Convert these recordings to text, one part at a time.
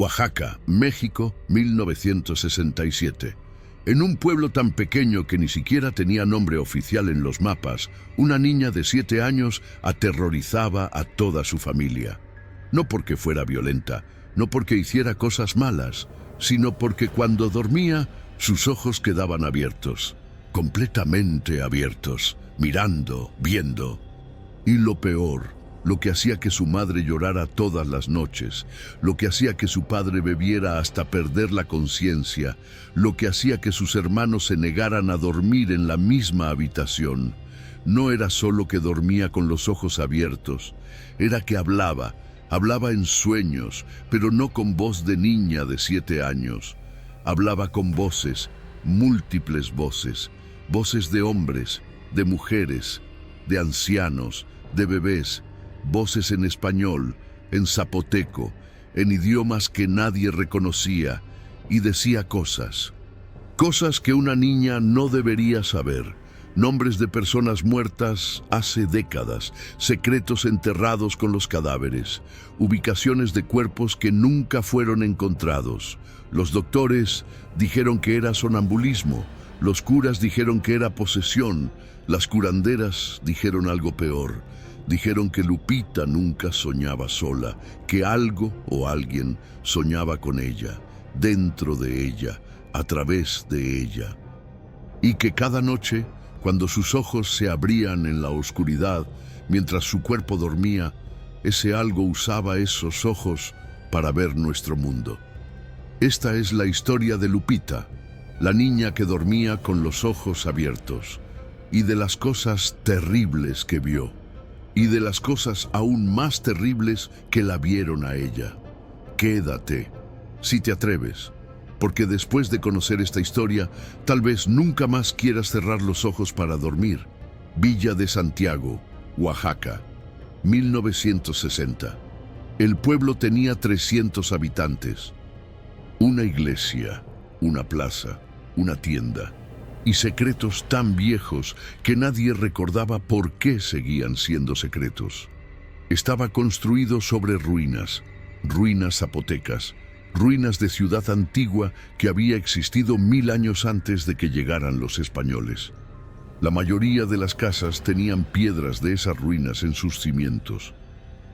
Oaxaca, México, 1967. En un pueblo tan pequeño que ni siquiera tenía nombre oficial en los mapas, una niña de 7 años aterrorizaba a toda su familia. No porque fuera violenta, no porque hiciera cosas malas, sino porque cuando dormía, sus ojos quedaban abiertos, completamente abiertos, mirando, viendo. Y lo peor, lo que hacía que su madre llorara todas las noches, lo que hacía que su padre bebiera hasta perder la conciencia, lo que hacía que sus hermanos se negaran a dormir en la misma habitación, no era solo que dormía con los ojos abiertos, era que hablaba en sueños, pero no con voz de niña de 7 años. Hablaba con voces, múltiples voces, voces de hombres, de mujeres, de ancianos, de bebés, voces en español, en zapoteco, en idiomas que nadie reconocía, y decía cosas que una niña no debería saber, nombres de personas muertas hace décadas, secretos enterrados con los cadáveres, ubicaciones de cuerpos que nunca fueron encontrados. Los doctores dijeron que era sonambulismo, los curas dijeron que era posesión, las curanderas dijeron algo peor. Dijeron que Lupita nunca soñaba sola, que algo o alguien soñaba con ella, dentro de ella, a través de ella. Y que cada noche, cuando sus ojos se abrían en la oscuridad, mientras su cuerpo dormía, ese algo usaba esos ojos para ver nuestro mundo. Esta es la historia de Lupita, la niña que dormía con los ojos abiertos, y de las cosas terribles que vio. Y de las cosas aún más terribles que la vieron a ella. Quédate, si te atreves, porque después de conocer esta historia, tal vez nunca más quieras cerrar los ojos para dormir. Villa de Santiago, Oaxaca, 1960. El pueblo tenía 300 habitantes. Una iglesia, una plaza, una tienda. Y secretos tan viejos que nadie recordaba por qué seguían siendo secretos. Estaba construido sobre ruinas, ruinas zapotecas, ruinas de ciudad antigua que había existido 1000 años antes de que llegaran los españoles. La mayoría de las casas tenían piedras de esas ruinas en sus cimientos.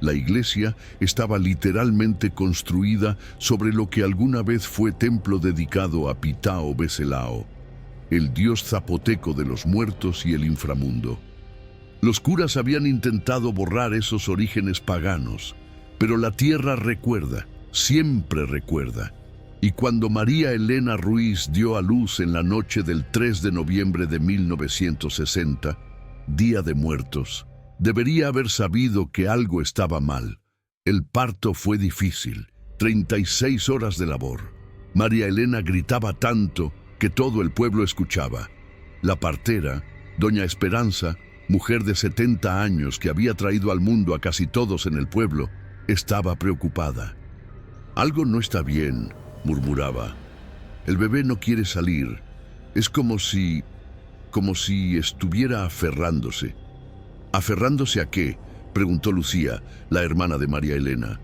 La iglesia estaba literalmente construida sobre lo que alguna vez fue templo dedicado a Pitao Becelao, el dios zapoteco de los muertos y el inframundo. Los curas habían intentado borrar esos orígenes paganos, pero la tierra recuerda, siempre recuerda. Y cuando María Elena Ruiz dio a luz en la noche del 3 de noviembre de 1960, Día de Muertos, debería haber sabido que algo estaba mal. El parto fue difícil, 36 horas de labor. María Elena gritaba tanto que todo el pueblo escuchaba. La partera, doña Esperanza, mujer de 70 años que había traído al mundo a casi todos en el pueblo, estaba preocupada. «Algo no está bien», murmuraba. «El bebé no quiere salir. Es como si estuviera aferrándose». «¿Aferrándose a qué?», preguntó Lucía, la hermana de María Elena.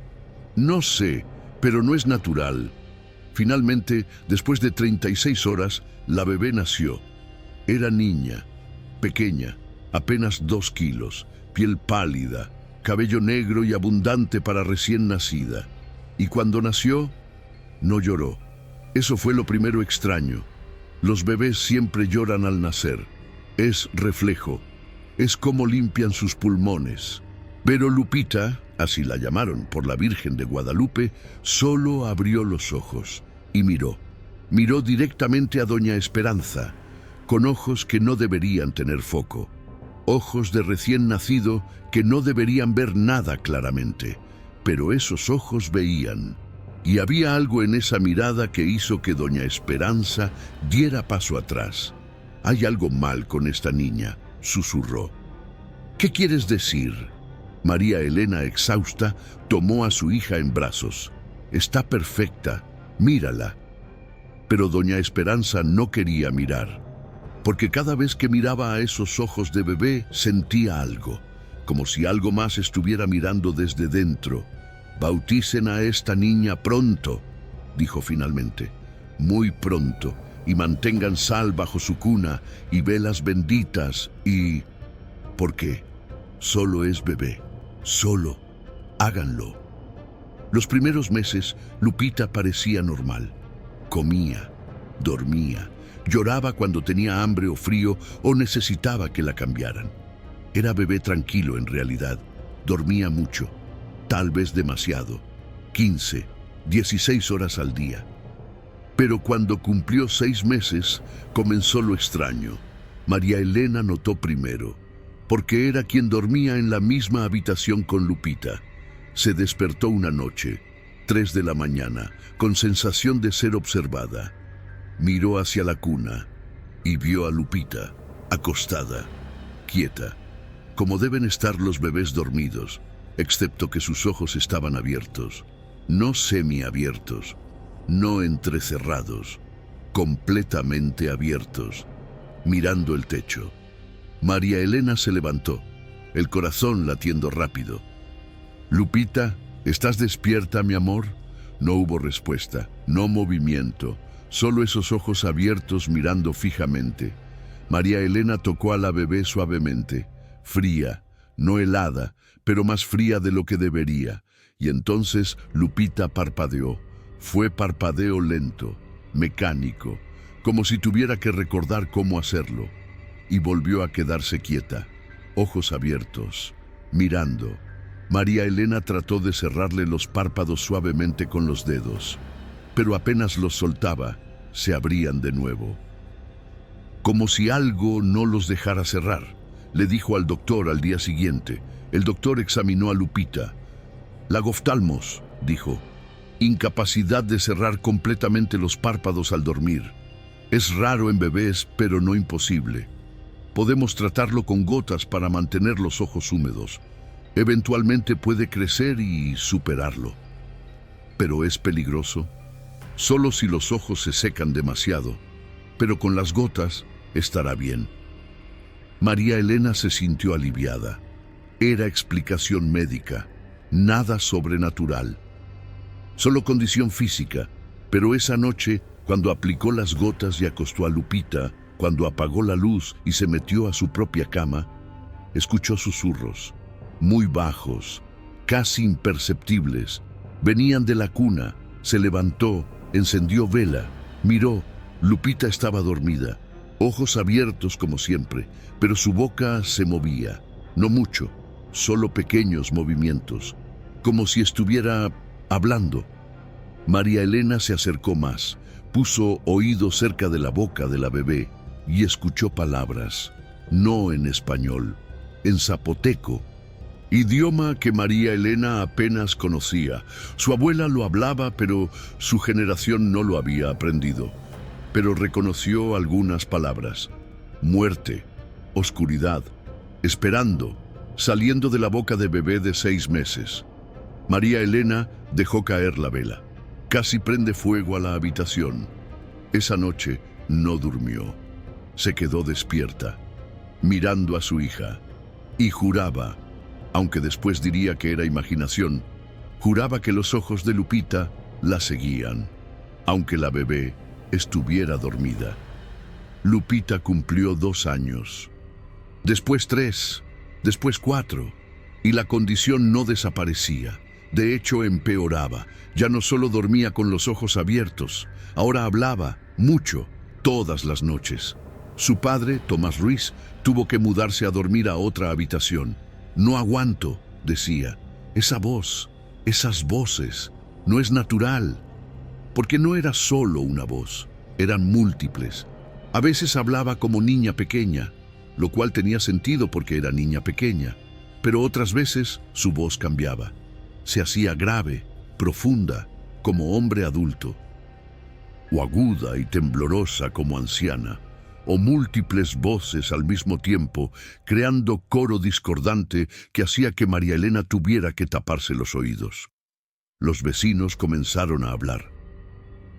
«No sé, pero no es natural». Finalmente, después de 36 horas, la bebé nació. Era niña, pequeña, apenas 2 kilos, piel pálida, cabello negro y abundante para recién nacida. Y cuando nació, no lloró. Eso fue lo primero extraño. Los bebés siempre lloran al nacer. Es reflejo. Es como limpian sus pulmones. Pero Lupita, así la llamaron por la Virgen de Guadalupe, solo abrió los ojos y miró. Miró directamente a doña Esperanza, con ojos que no deberían tener foco. Ojos de recién nacido que no deberían ver nada claramente. Pero esos ojos veían. Y había algo en esa mirada que hizo que doña Esperanza diera paso atrás. «Hay algo mal con esta niña», susurró. «¿Qué quieres decir?». María Elena, exhausta, tomó a su hija en brazos. «Está perfecta, mírala». Pero doña Esperanza no quería mirar, porque cada vez que miraba a esos ojos de bebé sentía algo, como si algo más estuviera mirando desde dentro. «Bauticen a esta niña pronto», dijo finalmente. Muy pronto, y mantengan sal bajo su cuna y velas benditas y... ¿Por qué? Solo es bebé. Solo. Háganlo. Los primeros meses, Lupita parecía normal. Comía, dormía, lloraba cuando tenía hambre o frío o necesitaba que la cambiaran. Era bebé tranquilo en realidad. Dormía mucho, tal vez demasiado, 15, 16 horas al día. Pero cuando cumplió 6 meses, comenzó lo extraño. María Elena notó primero, porque era quien dormía en la misma habitación con Lupita. Se despertó una noche, 3 de la mañana, con sensación de ser observada. Miró hacia la cuna y vio a Lupita, acostada, quieta, como deben estar los bebés dormidos, excepto que sus ojos estaban abiertos, no semiabiertos, no entrecerrados, completamente abiertos, mirando el techo. María Elena se levantó, el corazón latiendo rápido. «Lupita, ¿estás despierta, mi amor?» No hubo respuesta, no movimiento, solo esos ojos abiertos mirando fijamente. María Elena tocó a la bebé suavemente, fría, no helada, pero más fría de lo que debería, y entonces Lupita parpadeó. Fue parpadeo lento, mecánico, como si tuviera que recordar cómo hacerlo, y volvió a quedarse quieta, ojos abiertos, mirando. María Elena trató de cerrarle los párpados suavemente con los dedos, pero apenas los soltaba, se abrían de nuevo. Como si algo no los dejara cerrar, le dijo al doctor al día siguiente. El doctor examinó a Lupita. «Lagoftalmos», dijo, «incapacidad de cerrar completamente los párpados al dormir. Es raro en bebés, pero no imposible. Podemos tratarlo con gotas para mantener los ojos húmedos. Eventualmente puede crecer y superarlo. Pero es peligroso. Solo si los ojos se secan demasiado. Pero con las gotas estará bien». María Elena se sintió aliviada. Era explicación médica, nada sobrenatural. Solo condición física, pero esa noche, cuando aplicó las gotas y acostó a Lupita, cuando apagó la luz y se metió a su propia cama, escuchó susurros, muy bajos, casi imperceptibles. Venían de la cuna, se levantó, encendió vela, miró. Lupita estaba dormida, ojos abiertos como siempre, pero su boca se movía, no mucho, solo pequeños movimientos, como si estuviera hablando. María Elena se acercó más, puso oído cerca de la boca de la bebé y escuchó palabras, no en español, en zapoteco, idioma que María Elena apenas conocía. Su abuela lo hablaba, pero su generación no lo había aprendido. Pero reconoció algunas palabras: muerte, oscuridad, esperando, saliendo de la boca de bebé de 6 meses. María Elena dejó caer la vela. Casi prende fuego a la habitación. Esa noche no durmió. Se quedó despierta, mirando a su hija, y juraba, aunque después diría que era imaginación, juraba que los ojos de Lupita la seguían, aunque la bebé estuviera dormida. Lupita cumplió 2 años, después 3, después 4, y la condición no desaparecía. De hecho, empeoraba. Ya no solo dormía con los ojos abiertos, ahora hablaba mucho, todas las noches. Su padre, Tomás Ruiz, tuvo que mudarse a dormir a otra habitación. «No aguanto», decía, «esa voz, esas voces, no es natural». Porque no era solo una voz, eran múltiples. A veces hablaba como niña pequeña, lo cual tenía sentido porque era niña pequeña, pero otras veces su voz cambiaba. Se hacía grave, profunda, como hombre adulto, o aguda y temblorosa como anciana, o múltiples voces al mismo tiempo, creando coro discordante que hacía que María Elena tuviera que taparse los oídos. Los vecinos comenzaron a hablar.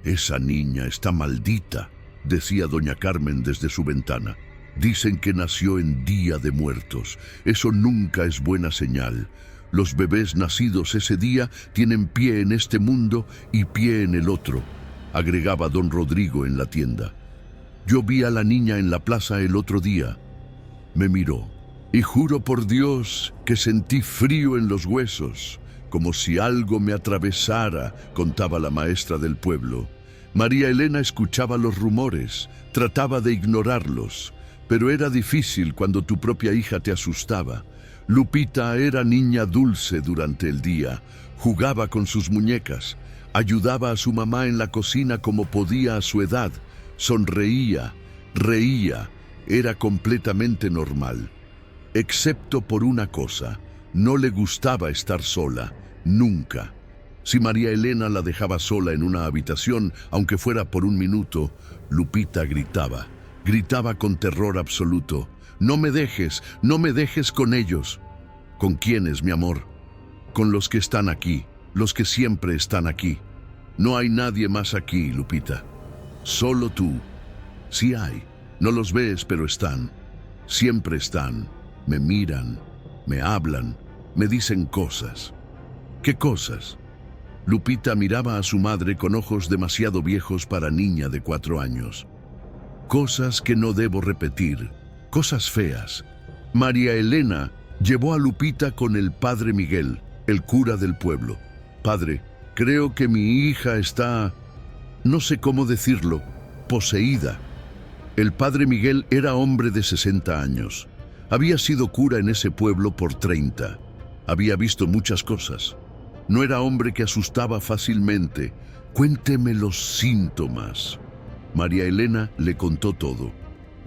«Esa niña está maldita», decía doña Carmen desde su ventana. «Dicen que nació en Día de Muertos. Eso nunca es buena señal. Los bebés nacidos ese día tienen pie en este mundo y pie en el otro, agregaba don Rodrigo en la tienda. Yo vi a la niña en la plaza el otro día. Me miró y juro por Dios que sentí frío en los huesos, como si algo me atravesara, contaba la maestra del pueblo. María Elena escuchaba los rumores, trataba de ignorarlos, pero era difícil cuando tu propia hija te asustaba. Lupita era niña dulce durante el día, jugaba con sus muñecas, ayudaba a su mamá en la cocina como podía a su edad, sonreía, reía, era completamente normal. Excepto por una cosa, no le gustaba estar sola, nunca. Si María Elena la dejaba sola en una habitación, aunque fuera por un minuto, Lupita gritaba. Gritaba con terror absoluto. No me dejes con ellos. ¿Con quiénes, mi amor? Con los que están aquí, los que siempre están aquí. No hay nadie más aquí, Lupita. Solo tú. Sí hay. No los ves, pero están. Siempre están. Me miran, me hablan, me dicen cosas. ¿Qué cosas? Lupita miraba a su madre con ojos demasiado viejos para niña de 4 años. Cosas que no debo repetir, cosas feas. María Elena llevó a Lupita con el padre Miguel, el cura del pueblo. Padre, creo que mi hija está, no sé cómo decirlo, poseída. El padre Miguel era hombre de 60 años. Había sido cura en ese pueblo por 30. Había visto muchas cosas. No era hombre que asustaba fácilmente. Cuénteme los síntomas. María Elena le contó todo.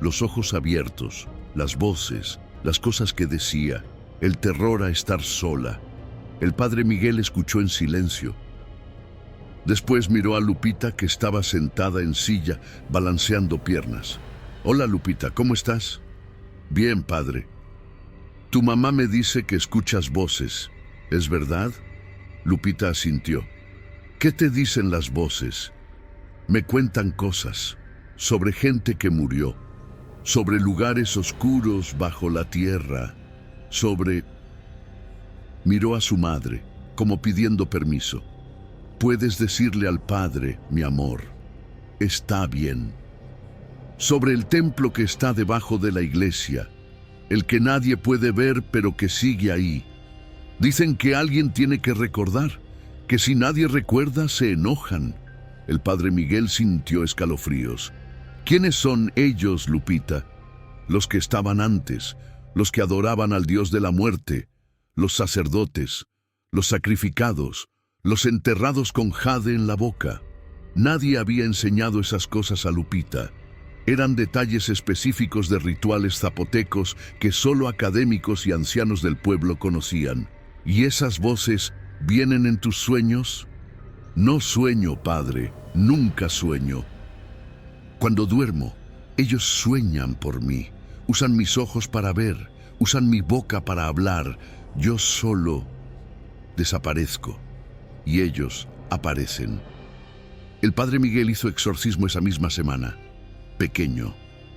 Los ojos abiertos, las voces, las cosas que decía, el terror a estar sola. El padre Miguel escuchó en silencio. Después miró a Lupita, que estaba sentada en silla, balanceando piernas. Hola, Lupita, ¿cómo estás? Bien, padre. Tu mamá me dice que escuchas voces. ¿Es verdad? Lupita asintió. ¿Qué te dicen las voces? Me cuentan cosas sobre gente que murió, sobre lugares oscuros bajo la tierra, sobre... Miró a su madre, como pidiendo permiso. Puedes decirle al padre, mi amor, está bien. Sobre el templo que está debajo de la iglesia, el que nadie puede ver pero que sigue ahí. Dicen que alguien tiene que recordar, que si nadie recuerda se enojan. El padre Miguel sintió escalofríos. ¿Quiénes son ellos, Lupita? Los que estaban antes, los que adoraban al Dios de la muerte, los sacerdotes, los sacrificados, los enterrados con jade en la boca. Nadie había enseñado esas cosas a Lupita. Eran detalles específicos de rituales zapotecos que solo académicos y ancianos del pueblo conocían. ¿Y esas voces vienen en tus sueños? No sueño, padre, nunca sueño. Cuando duermo, ellos sueñan por mí. Usan mis ojos para ver, usan mi boca para hablar. Yo solo desaparezco y ellos aparecen. El padre Miguel hizo exorcismo esa misma semana. Pequeño,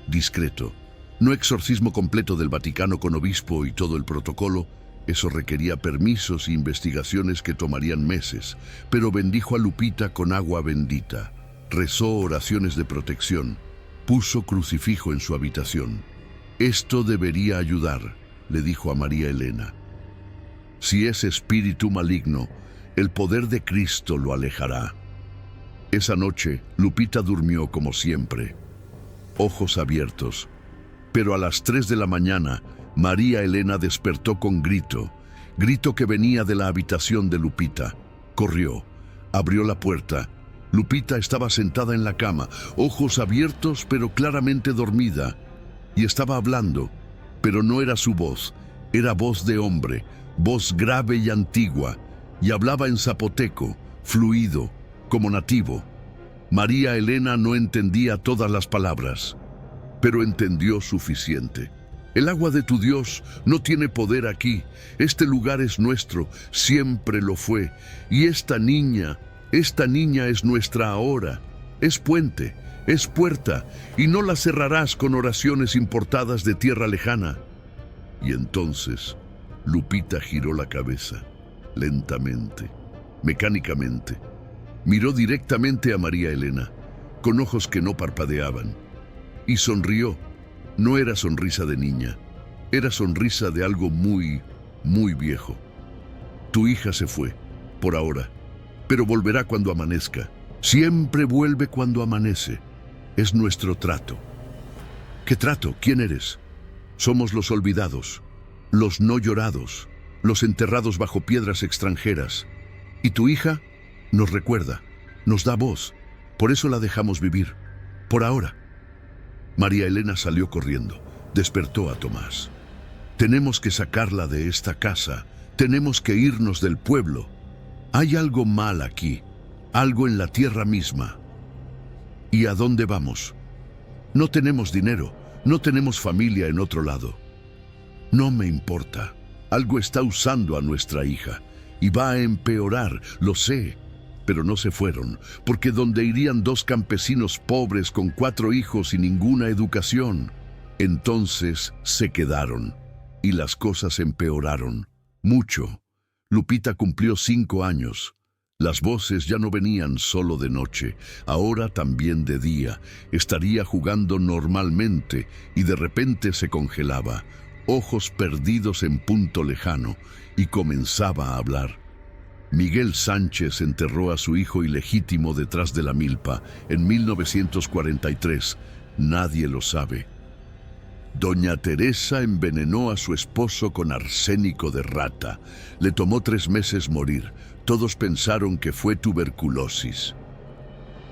discreto. No exorcismo completo del Vaticano con obispo y todo el protocolo. Eso requería permisos e investigaciones que tomarían meses. Pero bendijo a Lupita con agua bendita. Rezó oraciones de protección. Puso crucifijo en su habitación. Esto debería ayudar, le dijo a María Elena. Si es espíritu maligno, el poder de Cristo lo alejará. Esa noche, Lupita durmió como siempre, ojos abiertos. Pero a las 3 de la mañana, María Elena despertó con grito que venía de la habitación de Lupita. Corrió, abrió la puerta. Lupita estaba sentada en la cama, ojos abiertos pero claramente dormida, y estaba hablando, pero no era su voz, era voz de hombre, voz grave y antigua, y hablaba en zapoteco, fluido, como nativo. María Elena no entendía todas las palabras, pero entendió suficiente. El agua de tu Dios no tiene poder aquí. Este lugar es nuestro, siempre lo fue. Y esta niña es nuestra ahora. Es puente, es puerta, y no la cerrarás con oraciones importadas de tierra lejana. Y entonces, Lupita giró la cabeza, lentamente, mecánicamente. Miró directamente a María Elena, con ojos que no parpadeaban, y sonrió. No era sonrisa de niña, era sonrisa de algo muy, muy viejo. Tu hija se fue, por ahora, pero volverá cuando amanezca. Siempre vuelve cuando amanece. Es nuestro trato. ¿Qué trato? ¿Quién eres? Somos los olvidados, los no llorados, los enterrados bajo piedras extranjeras. Y tu hija nos recuerda, nos da voz. Por eso la dejamos vivir, por ahora. María Elena salió corriendo, despertó a Tomás. Tenemos que sacarla de esta casa, tenemos que irnos del pueblo. Hay algo mal aquí, algo en la tierra misma. ¿Y a dónde vamos? No tenemos dinero, no tenemos familia en otro lado. No me importa, algo está usando a nuestra hija y va a empeorar, lo sé. Pero no se fueron, porque donde irían dos campesinos pobres con 4 hijos y ninguna educación. Entonces se quedaron, y las cosas empeoraron, mucho. Lupita cumplió 5 años. Las voces ya no venían solo de noche, ahora también de día. Estaría jugando normalmente, y de repente se congelaba, ojos perdidos en punto lejano, y comenzaba a hablar. Miguel Sánchez enterró a su hijo ilegítimo detrás de la milpa en 1943. Nadie lo sabe. Doña Teresa envenenó a su esposo con arsénico de rata. Le tomó 3 meses morir. Todos pensaron que fue tuberculosis.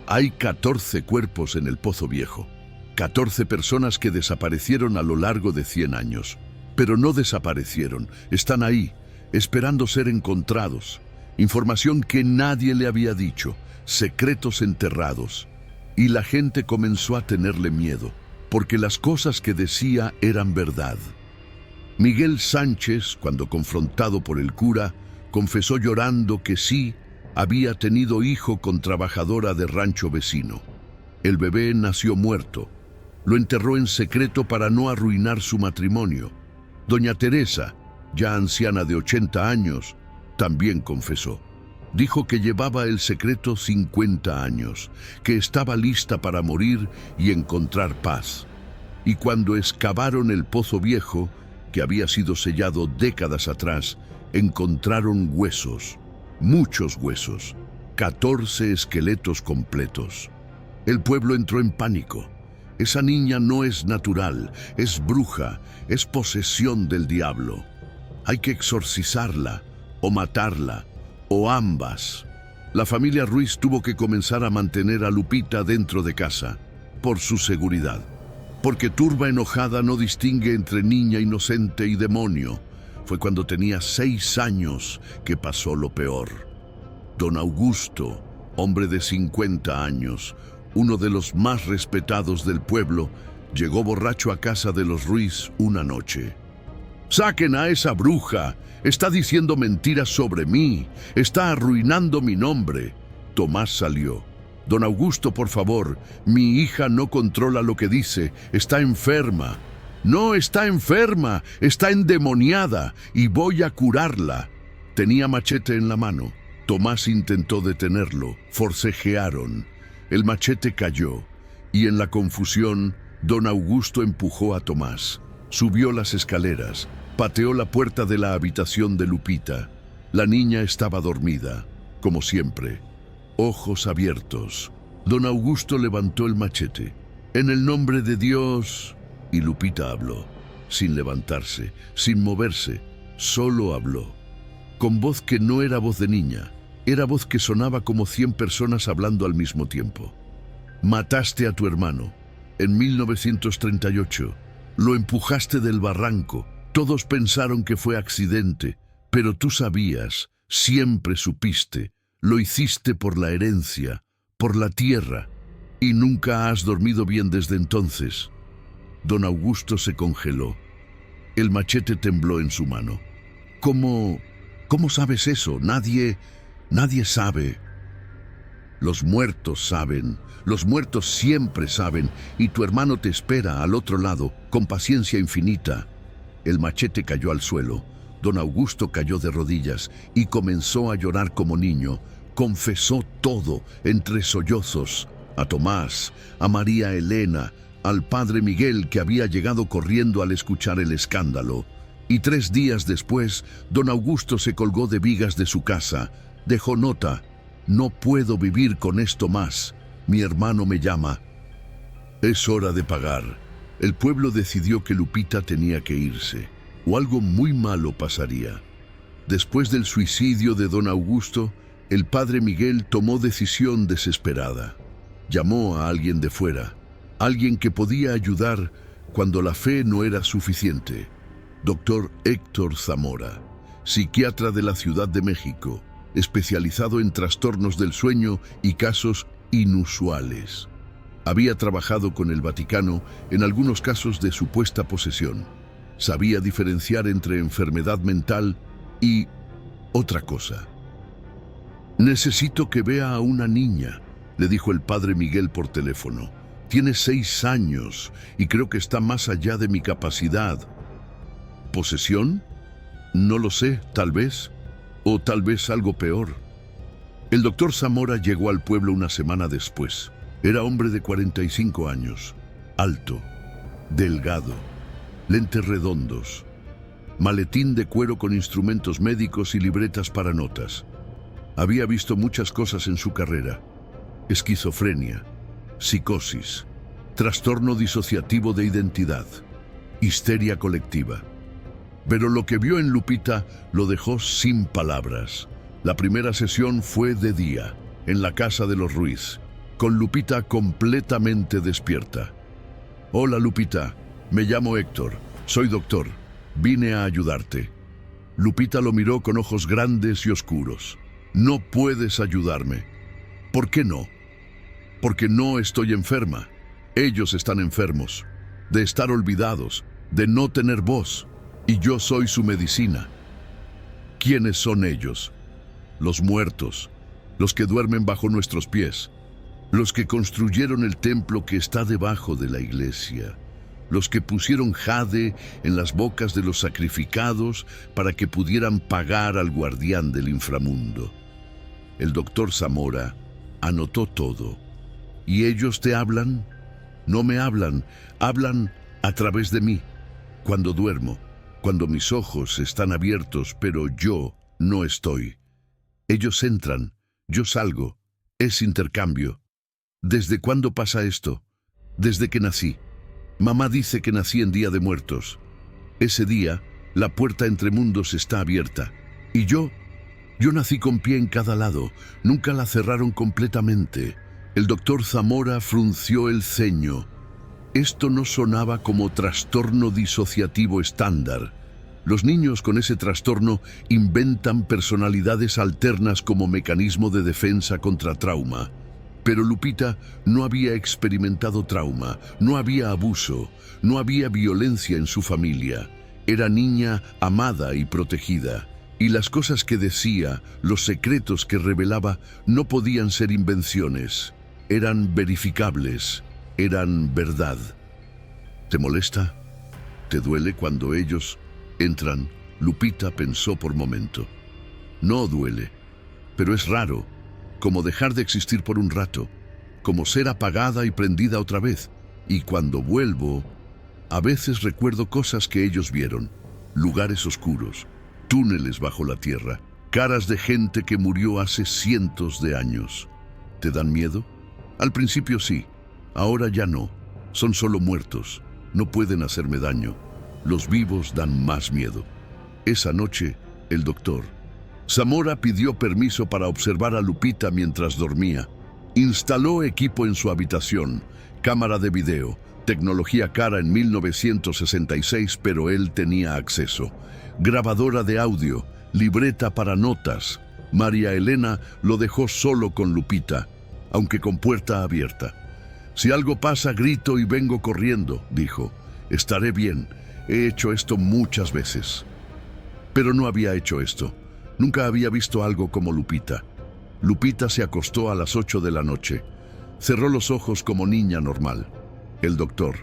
Hay 14 cuerpos en el Pozo Viejo. 14 personas que desaparecieron a lo largo de 100 años. Pero no desaparecieron. Están ahí, esperando ser encontrados. Información que nadie le había dicho, secretos enterrados. Y la gente comenzó a tenerle miedo, porque las cosas que decía eran verdad. Miguel Sánchez, cuando confrontado por el cura, confesó llorando que sí, había tenido hijo con trabajadora de rancho vecino. El bebé nació muerto. Lo enterró en secreto para no arruinar su matrimonio. Doña Teresa, ya anciana de 80 años, también confesó. Dijo que llevaba el secreto 50 años, que estaba lista para morir y encontrar paz. Y cuando excavaron el Pozo Viejo, que había sido sellado décadas atrás, encontraron huesos, muchos huesos, 14 esqueletos completos. El pueblo entró en pánico. Esa niña no es natural, es bruja, es posesión del diablo. Hay que exorcizarla, o matarla, o ambas. La familia Ruiz tuvo que comenzar a mantener a Lupita dentro de casa, por su seguridad. Porque turba enojada no distingue entre niña inocente y demonio. Fue cuando tenía 6 años que pasó lo peor. Don Augusto, hombre de 50 años, uno de los más respetados del pueblo, llegó borracho a casa de los Ruiz una noche. ¡Saquen a esa bruja! Está diciendo mentiras sobre mí. Está arruinando mi nombre. Tomás salió. Don Augusto, por favor, mi hija no controla lo que dice. Está enferma. No está enferma, está endemoniada y voy a curarla. Tenía machete en la mano. Tomás intentó detenerlo. Forcejearon. El machete cayó y en la confusión, don Augusto empujó a Tomás. Subió las escaleras. Pateó la puerta de la habitación de Lupita. La niña estaba dormida, como siempre, ojos abiertos. Don Augusto levantó el machete. En el nombre de Dios. Y Lupita habló, sin levantarse, sin moverse, solo habló. Con voz que no era voz de niña, era voz que sonaba como 100 personas hablando al mismo tiempo. Mataste a tu hermano, en 1938. Lo empujaste del barranco. Todos pensaron que fue accidente, pero tú sabías, siempre supiste, lo hiciste por la herencia, por la tierra, y nunca has dormido bien desde entonces. Don Augusto se congeló. El machete tembló en su mano. ¿Cómo sabes eso? Nadie sabe. Los muertos saben, los muertos siempre saben, y tu hermano te espera al otro lado, con paciencia infinita. El machete cayó al suelo. Don Augusto cayó de rodillas y comenzó a llorar como niño. Confesó todo entre sollozos, a Tomás, a María Elena, al padre Miguel, que había llegado corriendo al escuchar el escándalo. Y 3 días después, don Augusto se colgó de vigas de su casa. Dejó nota: no puedo vivir con esto más. Mi hermano me llama. Es hora de pagar. El pueblo decidió que Lupita tenía que irse, o algo muy malo pasaría. Después del suicidio de don Augusto, el padre Miguel tomó decisión desesperada. Llamó a alguien de fuera, alguien que podía ayudar cuando la fe no era suficiente. Doctor Héctor Zamora, psiquiatra de la Ciudad de México, especializado en trastornos del sueño y casos inusuales. Había trabajado con el Vaticano en algunos casos de supuesta posesión. Sabía diferenciar entre enfermedad mental y otra cosa. Necesito que vea a una niña, le dijo el padre Miguel por teléfono. Tiene 6 años y creo que está más allá de mi capacidad. ¿Posesión? No lo sé, tal vez. O tal vez algo peor. El doctor Zamora llegó al pueblo una semana después. Era hombre de 45 años, alto, delgado, lentes redondos, maletín de cuero con instrumentos médicos y libretas para notas. Había visto muchas cosas en su carrera: esquizofrenia, psicosis, trastorno disociativo de identidad, histeria colectiva. Pero lo que vio en Lupita lo dejó sin palabras. La primera sesión fue de día, en la casa de los Ruiz, con Lupita completamente despierta. Hola Lupita, me llamo Héctor, soy doctor, vine a ayudarte. Lupita lo miró con ojos grandes y oscuros. No puedes ayudarme. ¿Por qué no? Porque no estoy enferma. Ellos están enfermos, de estar olvidados, de no tener voz, y yo soy su medicina. ¿Quiénes son ellos? Los muertos, los que duermen bajo nuestros pies, los que construyeron el templo que está debajo de la iglesia, los que pusieron jade en las bocas de los sacrificados para que pudieran pagar al guardián del inframundo. El doctor Zamora anotó todo. ¿Y ellos te hablan? No me hablan, hablan a través de mí, cuando duermo, cuando mis ojos están abiertos, pero yo no estoy. Ellos entran, yo salgo, es intercambio. ¿Desde cuándo pasa esto? Desde que nací. Mamá dice que nací en Día de Muertos. Ese día, la puerta entre mundos está abierta. Y yo nací con pie en cada lado. Nunca la cerraron completamente. El doctor Zamora frunció el ceño. Esto no sonaba como trastorno disociativo estándar. Los niños con ese trastorno inventan personalidades alternas como mecanismo de defensa contra trauma. Pero Lupita no había experimentado trauma, no había abuso, no había violencia en su familia. Era niña amada y protegida. Y las cosas que decía, los secretos que revelaba, no podían ser invenciones. Eran verificables, eran verdad. ¿Te molesta? ¿Te duele cuando ellos entran? Lupita pensó por momento. No duele, pero es raro. Como dejar de existir por un rato, como ser apagada y prendida otra vez. Y cuando vuelvo, a veces recuerdo cosas que ellos vieron, lugares oscuros, túneles bajo la tierra, caras de gente que murió hace cientos de años. ¿Te dan miedo? Al principio sí, ahora ya no. Son solo muertos, no pueden hacerme daño. Los vivos dan más miedo. Esa noche, el doctor Zamora pidió permiso para observar a Lupita mientras dormía. Instaló equipo en su habitación, cámara de video, tecnología cara en 1966, pero él tenía acceso. Grabadora de audio, libreta para notas. María Elena lo dejó solo con Lupita, aunque con puerta abierta. Si algo pasa, grito y vengo corriendo, dijo. Estaré bien, he hecho esto muchas veces. Pero no había hecho esto. Nunca había visto algo como Lupita. Lupita se acostó a las 8 de la noche. Cerró los ojos como niña normal. El doctor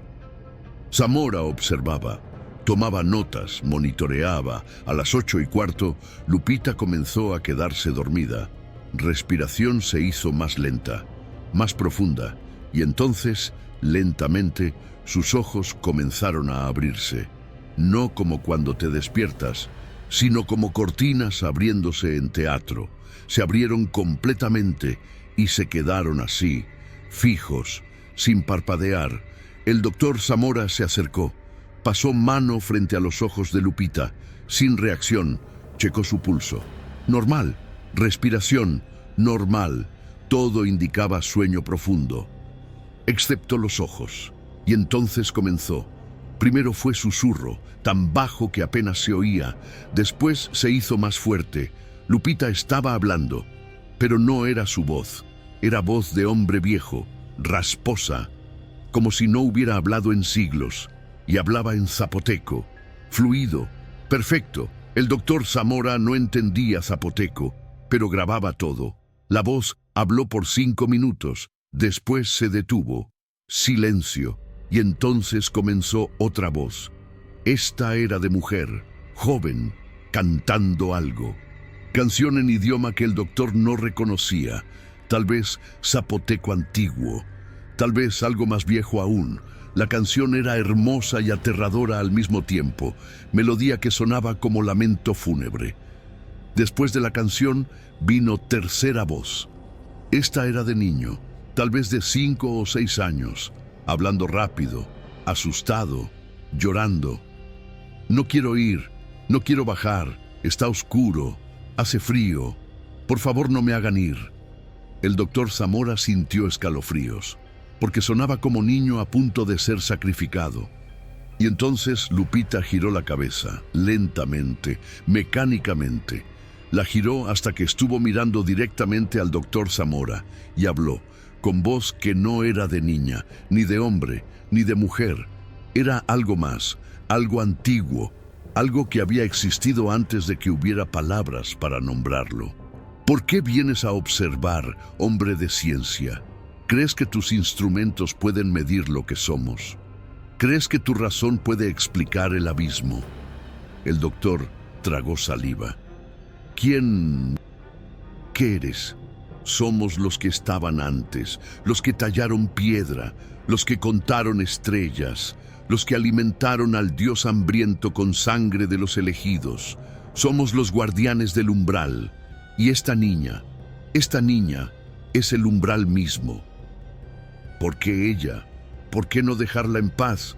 Zamora observaba. Tomaba notas, monitoreaba. A las 8:15, Lupita comenzó a quedarse dormida. Respiración se hizo más lenta, más profunda, y entonces, lentamente, sus ojos comenzaron a abrirse. No como cuando te despiertas, sino como cortinas abriéndose en teatro. Se abrieron completamente y se quedaron así, fijos, sin parpadear. El doctor Zamora se acercó, pasó mano frente a los ojos de Lupita, sin reacción, checó su pulso. Normal, respiración, normal, todo indicaba sueño profundo, excepto los ojos. Y entonces comenzó. Primero fue susurro, tan bajo que apenas se oía. Después se hizo más fuerte. Lupita estaba hablando, pero no era su voz. Era voz de hombre viejo, rasposa, como si no hubiera hablado en siglos. Y hablaba en zapoteco, fluido, perfecto. El doctor Zamora no entendía zapoteco, pero grababa todo. La voz habló por 5 minutos, después se detuvo. Silencio. Y entonces comenzó otra voz. Esta era de mujer, joven, cantando algo. Canción en idioma que el doctor no reconocía. Tal vez zapoteco antiguo, tal vez algo más viejo aún. La canción era hermosa y aterradora al mismo tiempo, melodía que sonaba como lamento fúnebre. Después de la canción vino tercera voz. Esta era de niño, tal vez de 5 o 6 años, hablando rápido, asustado, llorando. No quiero ir, no quiero bajar, está oscuro, hace frío, por favor no me hagan ir. El doctor Zamora sintió escalofríos, porque sonaba como niño a punto de ser sacrificado. Y entonces Lupita giró la cabeza, lentamente, mecánicamente. La giró hasta que estuvo mirando directamente al doctor Zamora y habló, con voz que no era de niña, ni de hombre, ni de mujer. Era algo más, algo antiguo, algo que había existido antes de que hubiera palabras para nombrarlo. ¿Por qué vienes a observar, hombre de ciencia? ¿Crees que tus instrumentos pueden medir lo que somos? ¿Crees que tu razón puede explicar el abismo? El doctor tragó saliva. ¿Quién? ¿Qué eres? Somos los que estaban antes, los que tallaron piedra, los que contaron estrellas, los que alimentaron al Dios hambriento con sangre de los elegidos. Somos los guardianes del umbral. Y esta niña es el umbral mismo. ¿Por qué ella? ¿Por qué no dejarla en paz?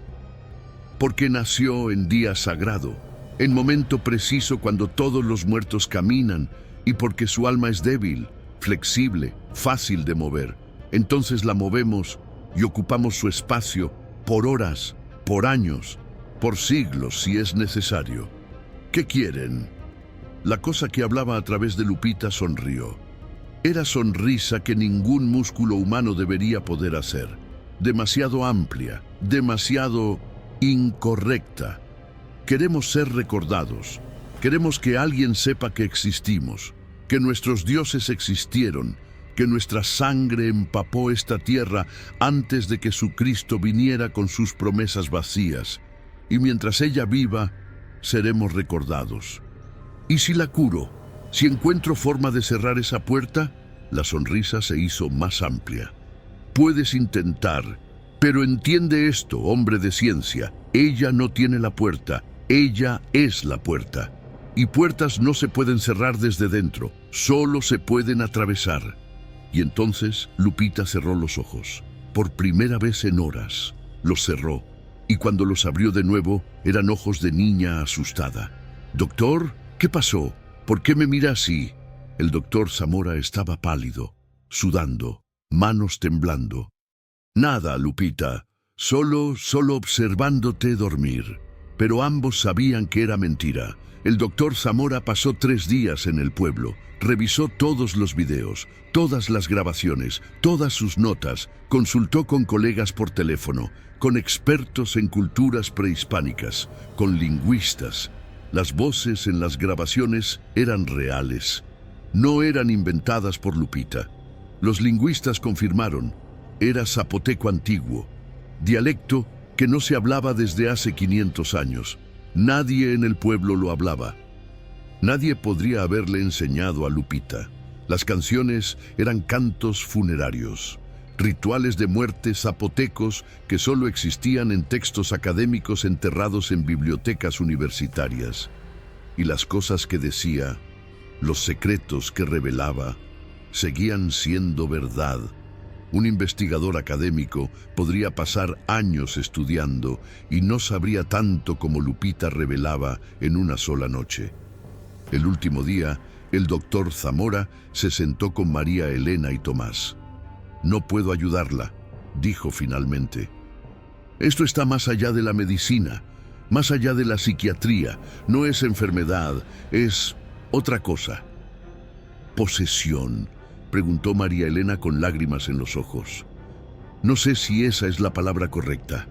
Porque nació en día sagrado, en momento preciso cuando todos los muertos caminan, y porque su alma es débil, flexible, fácil de mover. Entonces la movemos y ocupamos su espacio por horas, por años, por siglos si es necesario. ¿Qué quieren? La cosa que hablaba a través de Lupita sonrió. Era sonrisa que ningún músculo humano debería poder hacer. Demasiado amplia, demasiado incorrecta. Queremos ser recordados. Queremos que alguien sepa que existimos, que nuestros dioses existieron, que nuestra sangre empapó esta tierra antes de que su Cristo viniera con sus promesas vacías. Y mientras ella viva, seremos recordados. ¿Y si la curo? ¿Si encuentro forma de cerrar esa puerta? La sonrisa se hizo más amplia. Puedes intentar, pero entiende esto, hombre de ciencia. Ella no tiene la puerta, ella es la puerta. Y puertas no se pueden cerrar desde dentro, solo se pueden atravesar. Y entonces Lupita cerró los ojos. Por primera vez en horas, los cerró. Y cuando los abrió de nuevo, eran ojos de niña asustada. «Doctor, ¿qué pasó? ¿Por qué me mira así?» El doctor Zamora estaba pálido, sudando, manos temblando. «Nada, Lupita, solo observándote dormir». Pero ambos sabían que era mentira. El doctor Zamora pasó 3 días en el pueblo, revisó todos los videos, todas las grabaciones, todas sus notas, consultó con colegas por teléfono, con expertos en culturas prehispánicas, con lingüistas. Las voces en las grabaciones eran reales, no eran inventadas por Lupita. Los lingüistas confirmaron, era zapoteco antiguo, dialecto que no se hablaba desde hace 500 años. Nadie en el pueblo lo hablaba. Nadie podría haberle enseñado a Lupita. Las canciones eran cantos funerarios, rituales de muerte zapotecos que solo existían en textos académicos enterrados en bibliotecas universitarias. Y las cosas que decía, los secretos que revelaba, seguían siendo verdad. Un investigador académico podría pasar años estudiando y no sabría tanto como Lupita revelaba en una sola noche. El último día, el doctor Zamora se sentó con María Elena y Tomás. «No puedo ayudarla», dijo finalmente. «Esto está más allá de la medicina, más allá de la psiquiatría. No es enfermedad, es otra cosa». «¿Posesión?», preguntó María Elena con lágrimas en los ojos. «No sé si esa es la palabra correcta.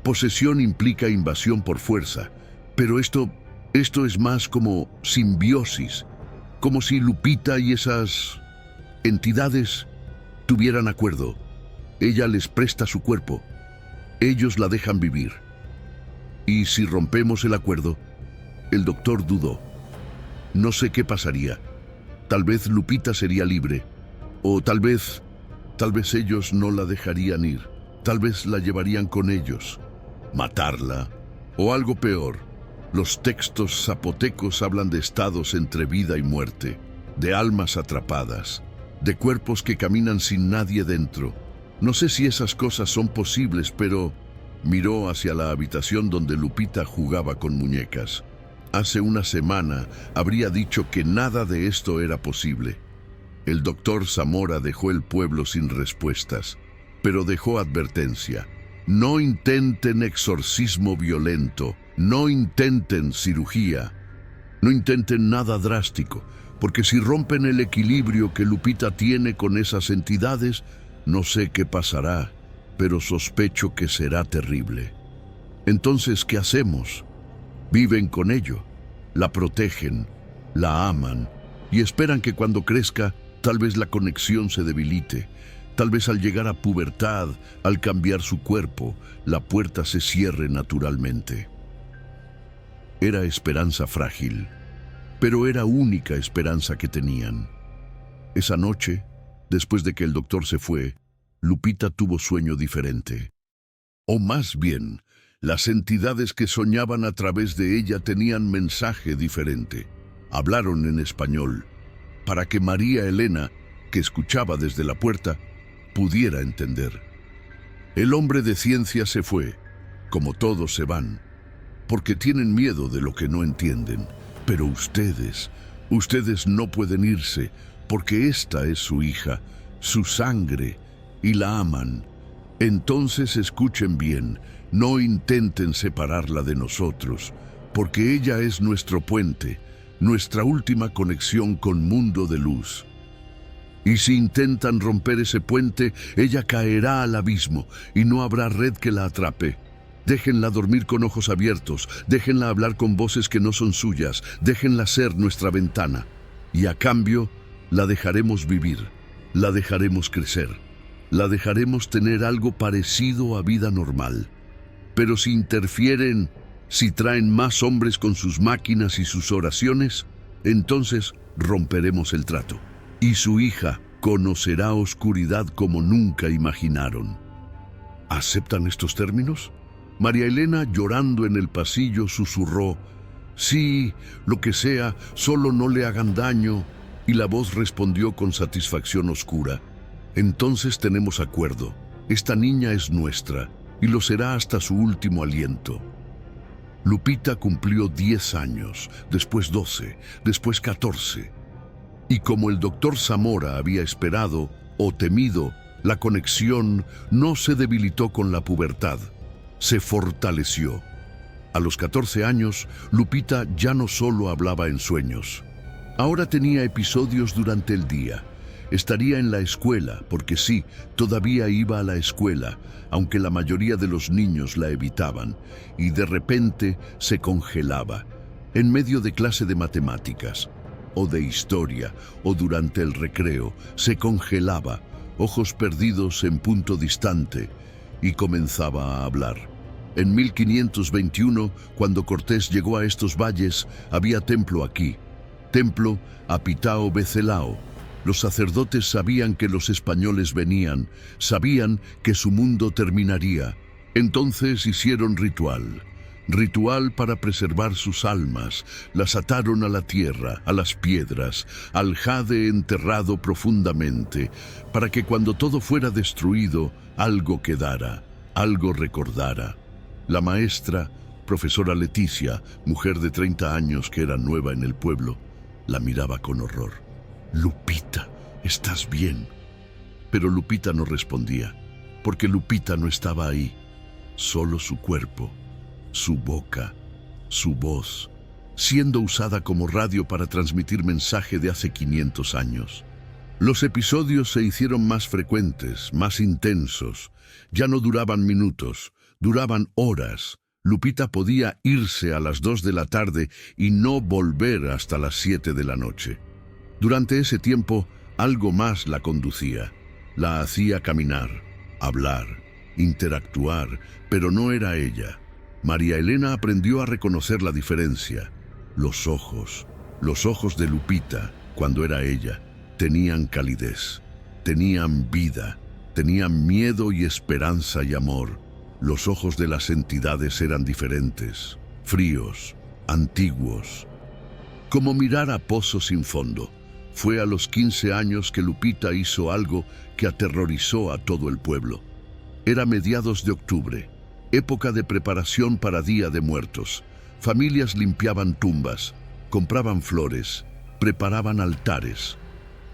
Posesión implica invasión por fuerza, pero esto es más como simbiosis, como si Lupita y esas entidades tuvieran acuerdo. Ella les presta su cuerpo, ellos la dejan vivir. ¿Y si rompemos el acuerdo?». El doctor dudó. «No sé qué pasaría. Tal vez Lupita sería libre, o tal vez ellos no la dejarían ir. Tal vez la llevarían con ellos, matarla, o algo peor. Los textos zapotecos hablan de estados entre vida y muerte, de almas atrapadas, de cuerpos que caminan sin nadie dentro. No sé si esas cosas son posibles, pero…» Miró hacia la habitación donde Lupita jugaba con muñecas. Hace una semana habría dicho que nada de esto era posible. El doctor Zamora dejó el pueblo sin respuestas, pero dejó advertencia. «No intenten exorcismo violento, no intenten cirugía, no intenten nada drástico, porque si rompen el equilibrio que Lupita tiene con esas entidades, no sé qué pasará, pero sospecho que será terrible. Entonces, ¿qué hacemos? Viven con ello, la protegen, la aman y esperan que cuando crezca, tal vez la conexión se debilite. Tal vez al llegar a pubertad, al cambiar su cuerpo, la puerta se cierre naturalmente». Era esperanza frágil, pero era única esperanza que tenían. Esa noche, después de que el doctor se fue, Lupita tuvo sueño diferente. O más bien, las entidades que soñaban a través de ella tenían mensaje diferente. Hablaron en español, para que María Elena, que escuchaba desde la puerta, pudiera entender. El hombre de ciencia se fue, como todos se van, porque tienen miedo de lo que no entienden. Pero ustedes no pueden irse, porque esta es su hija, su sangre, y la aman. Entonces escuchen bien, no intenten separarla de nosotros, porque ella es nuestro puente, nuestra última conexión con mundo de luz. Y si intentan romper ese puente, ella caerá al abismo y no habrá red que la atrape. Déjenla dormir con ojos abiertos, déjenla hablar con voces que no son suyas, déjenla ser nuestra ventana. Y a cambio, la dejaremos vivir, la dejaremos crecer, la dejaremos tener algo parecido a vida normal. Pero si interfieren, si traen más hombres con sus máquinas y sus oraciones, entonces romperemos el trato. Y su hija conocerá oscuridad como nunca imaginaron. ¿Aceptan estos términos? María Elena, llorando en el pasillo, susurró: «Sí, lo que sea, solo no le hagan daño». Y la voz respondió con satisfacción oscura: «Entonces tenemos acuerdo. Esta niña es nuestra, y lo será hasta su último aliento». Lupita cumplió 10 años, después 12, después 14. Y como el doctor Zamora había esperado o temido, la conexión no se debilitó con la pubertad, se fortaleció. A los 14 años, Lupita ya no solo hablaba en sueños. Ahora tenía episodios durante el día. Estaría en la escuela, porque sí, todavía iba a la escuela, aunque la mayoría de los niños la evitaban, y de repente se congelaba, en medio de clase de matemáticas, o de historia, o durante el recreo, se congelaba, ojos perdidos en punto distante, y comenzaba a hablar. En 1521, cuando Cortés llegó a estos valles, había templo aquí. Templo Apitao Becelao. Los sacerdotes sabían que los españoles venían, sabían que su mundo terminaría. Entonces hicieron ritual. Ritual para preservar sus almas. Las ataron a la tierra, a las piedras, al jade enterrado profundamente, para que cuando todo fuera destruido, algo quedara, algo recordara. La maestra, profesora Leticia, mujer de 30 años que era nueva en el pueblo, la miraba con horror. «Lupita, ¿estás bien?» Pero Lupita no respondía, porque Lupita no estaba ahí. Solo su cuerpo, su boca, su voz, siendo usada como radio para transmitir mensaje de hace 500 años. Los episodios se hicieron más frecuentes, más intensos. Ya no duraban minutos, duraban horas. Lupita podía irse a las 2 de la tarde y no volver hasta las 7 de la noche. Durante ese tiempo, algo más la conducía. La hacía caminar, hablar, interactuar, pero no era ella. María Elena aprendió a reconocer la diferencia. Los ojos de Lupita, cuando era ella, tenían calidez, tenían vida, tenían miedo y esperanza y amor. Los ojos de las entidades eran diferentes, fríos, antiguos, como mirar a pozos sin fondo. Fue a los 15 años que Lupita hizo algo que aterrorizó a todo el pueblo. Era mediados de octubre, época de preparación para Día de Muertos. Familias limpiaban tumbas, compraban flores, preparaban altares.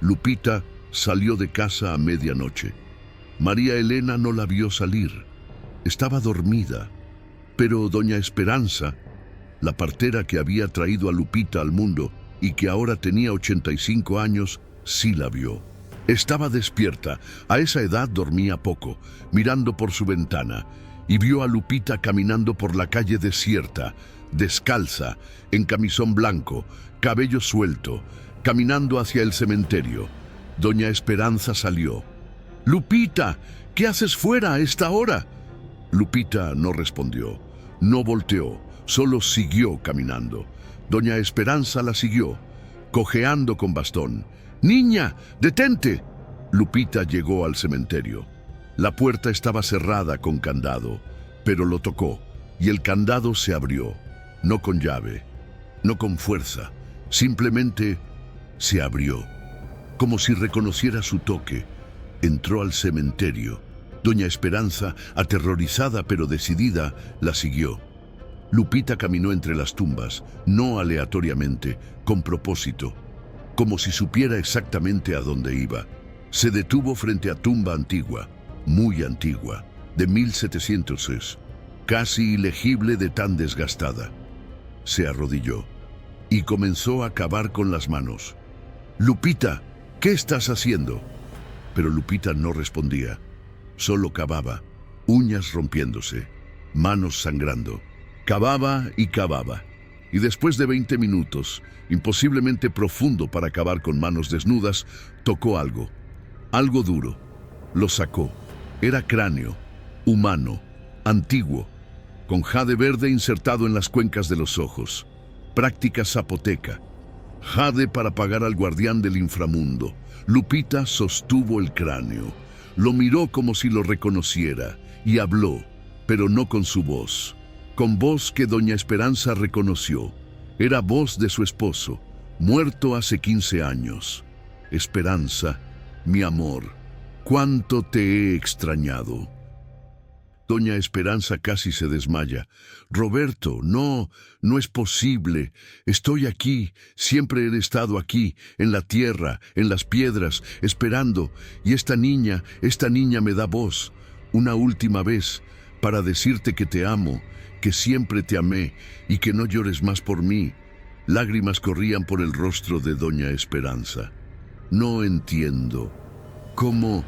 Lupita salió de casa a medianoche. María Elena no la vio salir. Estaba dormida, pero doña Esperanza, la partera que había traído a Lupita al mundo y que ahora tenía 85 años, sí la vio. Estaba despierta, a esa edad dormía poco, mirando por su ventana, y vio a Lupita caminando por la calle desierta, descalza, en camisón blanco, cabello suelto, caminando hacia el cementerio. Doña Esperanza salió. «Lupita, ¿qué haces fuera a esta hora?» Lupita no respondió, no volteó, solo siguió caminando. Doña Esperanza la siguió, cojeando con bastón. «¡Niña, detente!» Lupita llegó al cementerio. La puerta estaba cerrada con candado, pero lo tocó y el candado se abrió, no con llave, no con fuerza, simplemente se abrió, como si reconociera su toque. Entró al cementerio. Doña Esperanza, aterrorizada pero decidida, la siguió. Lupita caminó entre las tumbas, no aleatoriamente, con propósito, como si supiera exactamente a dónde iba. Se detuvo frente a tumba antigua, muy antigua, de 1706, casi ilegible de tan desgastada. Se arrodilló y comenzó a cavar con las manos. «Lupita, ¿qué estás haciendo?» Pero Lupita no respondía. Solo cavaba, uñas rompiéndose, manos sangrando. Cavaba y cavaba. Y después de 20 minutos, imposiblemente profundo para cavar con manos desnudas, tocó algo. Algo duro. Lo sacó. Era cráneo, humano, antiguo, con jade verde insertado en las cuencas de los ojos. Práctica zapoteca. Jade para pagar al guardián del inframundo. Lupita sostuvo el cráneo. Lo miró como si lo reconociera y habló, pero no con su voz. Con voz que doña Esperanza reconoció. Era voz de su esposo, muerto hace 15 años. «Esperanza, mi amor, cuánto te he extrañado». Doña Esperanza casi se desmaya. «Roberto, no es posible. Estoy aquí, siempre he estado aquí, en la tierra, en las piedras, esperando. Y esta niña me da voz, una última vez, para decirte que te amo, que siempre te amé y que no llores más por mí». Lágrimas corrían por el rostro de doña Esperanza. «No entiendo. ¿Cómo?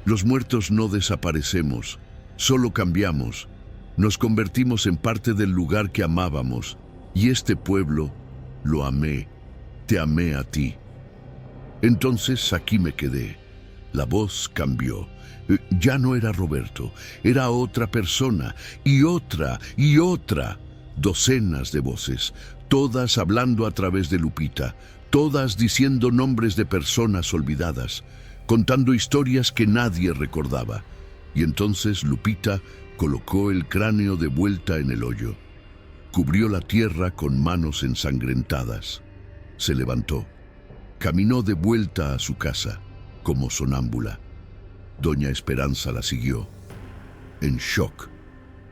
Los muertos no desaparecemos. Solo cambiamos, nos convertimos en parte del lugar que amábamos, y este pueblo lo amé, te amé a ti. Entonces aquí me quedé, La voz cambió. Ya no era Roberto, era otra persona, y otra, y otra. Docenas de voces, todas hablando a través de Lupita, todas diciendo nombres de personas olvidadas, contando historias que nadie recordaba. Y entonces Lupita colocó el cráneo de vuelta en el hoyo. Cubrió la tierra con manos ensangrentadas. Se levantó. Caminó de vuelta a su casa, como sonámbula. Doña Esperanza la siguió, en shock,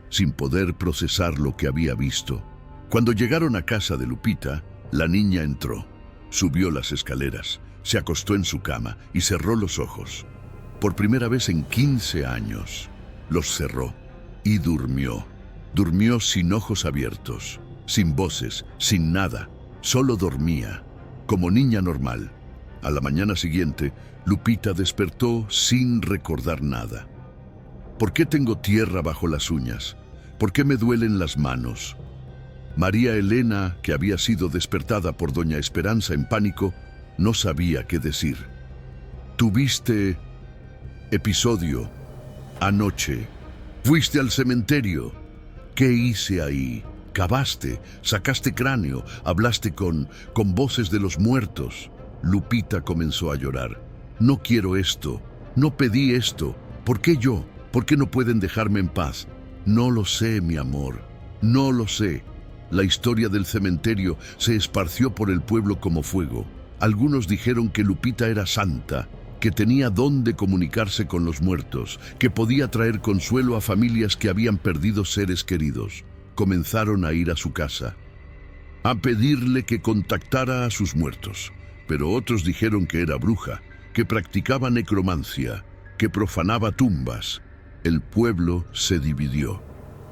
sin poder procesar lo que había visto. Cuando llegaron a casa de Lupita, la niña entró, subió las escaleras, se acostó en su cama y cerró los ojos. Por primera vez en 15 años, los cerró y durmió. Durmió sin ojos abiertos, sin voces, sin nada. Solo dormía, como niña normal. A la mañana siguiente, Lupita despertó sin recordar nada. ¿Por qué tengo tierra bajo las uñas? ¿Por qué me duelen las manos? María Elena, que había sido despertada por doña Esperanza en pánico, no sabía qué decir. Tuviste episodio anoche. Fuiste al cementerio. ¿Qué hice ahí? Cavaste, sacaste cráneo, hablaste con voces de los muertos. Lupita comenzó a llorar. No quiero esto, no pedí esto. ¿Por qué yo? ¿Por qué no pueden dejarme en paz? No lo sé, mi amor, no lo sé. La historia del cementerio se esparció por el pueblo como fuego. Algunos dijeron que Lupita era santa, que tenía don de comunicarse con los muertos, que podía traer consuelo a familias que habían perdido seres queridos. Comenzaron a ir a su casa, a pedirle que contactara a sus muertos. Pero otros dijeron que era bruja, que practicaba necromancia, que profanaba tumbas. El pueblo se dividió,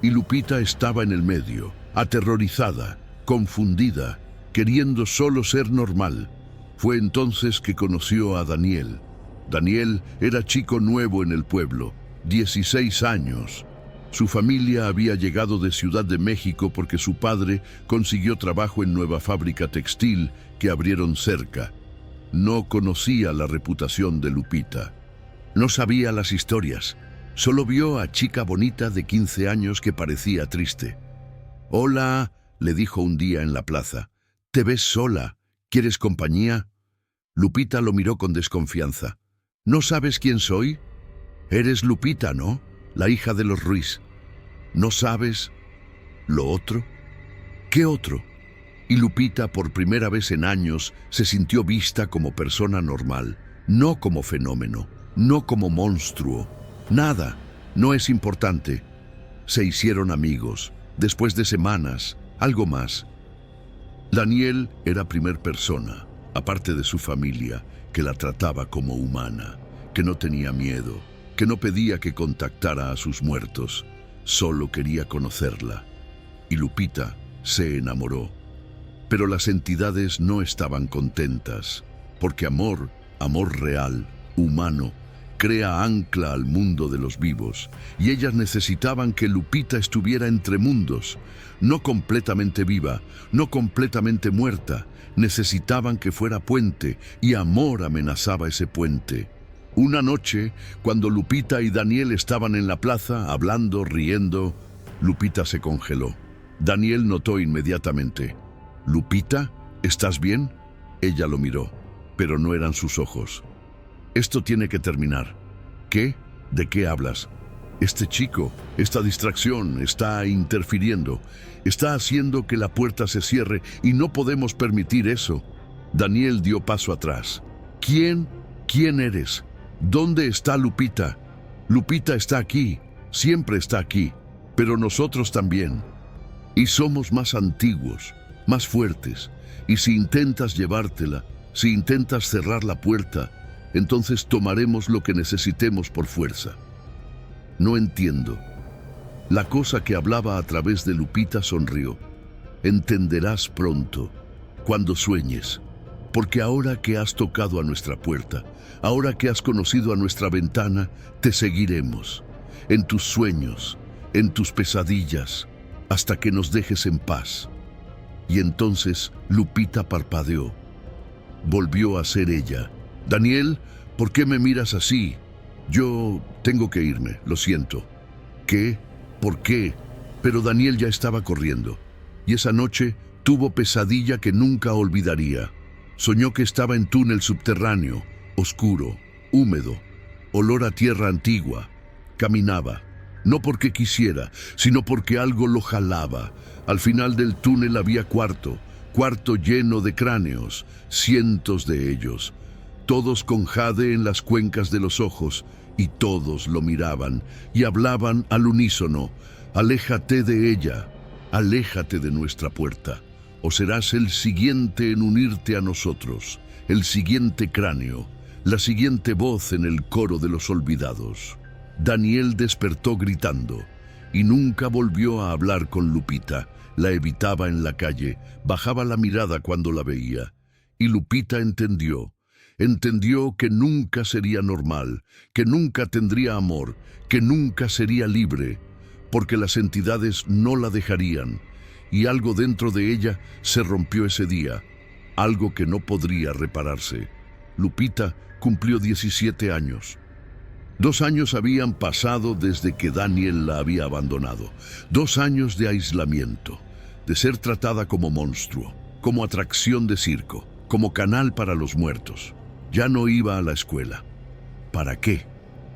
y Lupita estaba en el medio, aterrorizada, confundida, queriendo solo ser normal. Fue entonces que conoció a Daniel. Daniel era chico nuevo en el pueblo, 16 años. Su familia había llegado de Ciudad de México porque su padre consiguió trabajo en nueva fábrica textil que abrieron cerca. No conocía la reputación de Lupita. No sabía las historias. Solo vio a chica bonita de 15 años que parecía triste. «Hola», le dijo un día en la plaza. «¿Te ves sola? ¿Quieres compañía?» Lupita lo miró con desconfianza. «¿No sabes quién soy? Eres Lupita, ¿no? La hija de los Ruiz. ¿No sabes lo otro?» «¿Qué otro?» Y Lupita, por primera vez en años, se sintió vista como persona normal, no como fenómeno, no como monstruo. Nada, no es importante. Se hicieron amigos, después de semanas, algo más. Daniel era primer persona, aparte de su familia, que la trataba como humana, que no tenía miedo, que no pedía que contactara a sus muertos, solo quería conocerla. Y Lupita se enamoró. Pero las entidades no estaban contentas, porque amor real, humano, crea ancla al mundo de los vivos, y ellas necesitaban que Lupita estuviera entre mundos, no completamente viva, no completamente muerta. Necesitaban que fuera puente, y amor amenazaba ese puente. Una noche, cuando Lupita y Daniel estaban en la plaza, hablando, riendo, Lupita se congeló. Daniel notó inmediatamente. «¿Lupita? ¿Estás bien?» Ella lo miró, pero no eran sus ojos. «Esto tiene que terminar». «¿Qué? ¿De qué hablas?» «Este chico, esta distracción, está interfiriendo. Está haciendo que la puerta se cierre y no podemos permitir eso». Daniel dio paso atrás. «¿Quién eres? ¿Dónde está Lupita?» «Lupita está aquí, siempre está aquí, pero nosotros también. Y somos más antiguos, más fuertes, y si intentas llevártela, si intentas cerrar la puerta, entonces tomaremos lo que necesitemos por fuerza». «No entiendo». La cosa que hablaba a través de Lupita sonrió. «Entenderás pronto, cuando sueñes, porque ahora que has tocado a nuestra puerta, ahora que has conocido a nuestra ventana, te seguiremos, en tus sueños, en tus pesadillas, hasta que nos dejes en paz». Y entonces Lupita parpadeó. Volvió a ser ella. «Daniel, ¿Por qué me miras así? Yo tengo que irme, lo siento. ¿Qué? ¿Por qué? Pero Daniel ya estaba corriendo. Y esa noche tuvo pesadilla que nunca olvidaría. Soñó que estaba en túnel subterráneo, oscuro, húmedo, olor a tierra antigua. Caminaba, no porque quisiera, sino porque algo lo jalaba. Al final del túnel había cuarto lleno de cráneos, cientos de ellos, todos con jade en las cuencas de los ojos, y todos lo miraban y hablaban al unísono: aléjate de ella, aléjate de nuestra puerta, o serás el siguiente en unirte a nosotros, el siguiente cráneo, la siguiente voz en el coro de los olvidados. Daniel despertó gritando y nunca volvió a hablar con Lupita. La evitaba en la calle, bajaba la mirada cuando la veía. Y Lupita entendió que nunca sería normal, que nunca tendría amor, que nunca sería libre, porque las entidades no la dejarían. Y algo dentro de ella se rompió ese día, algo que no podría repararse. Lupita cumplió 17 años. 2 años habían pasado desde que Daniel la había abandonado. 2 años de aislamiento, de ser tratada como monstruo, como atracción de circo, como canal para los muertos. Ya no iba a la escuela. ¿Para qué?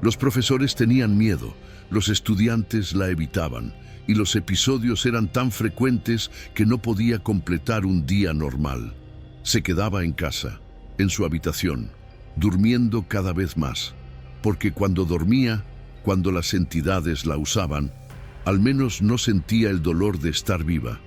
Los profesores tenían miedo, los estudiantes la evitaban, y los episodios eran tan frecuentes que no podía completar un día normal. Se quedaba en casa, en su habitación, durmiendo cada vez más, porque cuando dormía, cuando las entidades la usaban, al menos no sentía el dolor de estar viva.